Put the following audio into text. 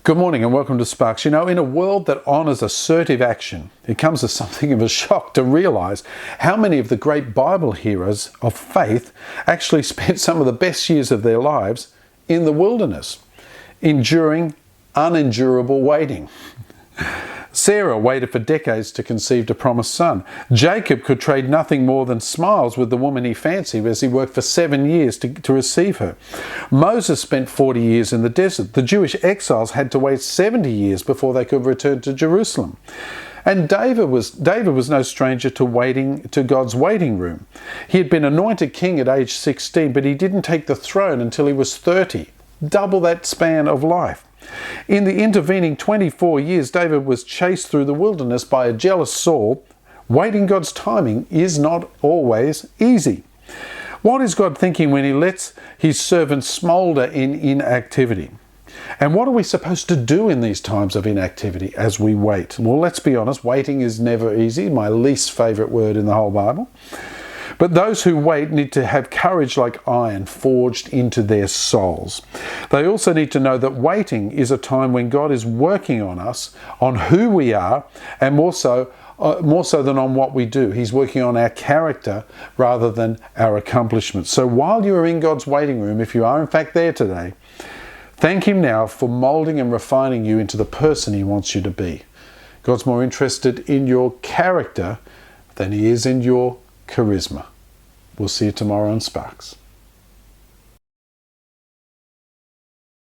Good morning and welcome to Sparks. You know, in a world that honours assertive action, it comes as something of a shock to realise how many of the great Bible heroes of faith actually spent some of the best years of their lives in the wilderness, enduring unendurable waiting. Sarah waited for decades to conceive a promised son. Jacob could trade nothing more than smiles with the woman he fancied as he worked for 7 years to receive her. Moses spent 40 years in the desert. The Jewish exiles had to wait 70 years before they could return to Jerusalem. And David was no stranger to God's waiting room. He had been anointed king at age 16, but he didn't take the throne until he was 30. Double that span of life. In the intervening 24 years, David was chased through the wilderness by a jealous Saul. Waiting God's timing is not always easy. What is God thinking when he lets his servants smoulder in inactivity? And what are we supposed to do in these times of inactivity as we wait? Well, let's be honest, waiting is never easy, my least favourite word in the whole Bible. But those who wait need to have courage like iron forged into their souls. They also need to know that waiting is a time when God is working on us, on who we are, and more so than on what we do. He's working on our character rather than our accomplishments. So while you are in God's waiting room, if you are in fact there today, thank Him now for moulding and refining you into the person He wants you to be. God's more interested in your character than He is in your charisma. We'll see you tomorrow on Sparks.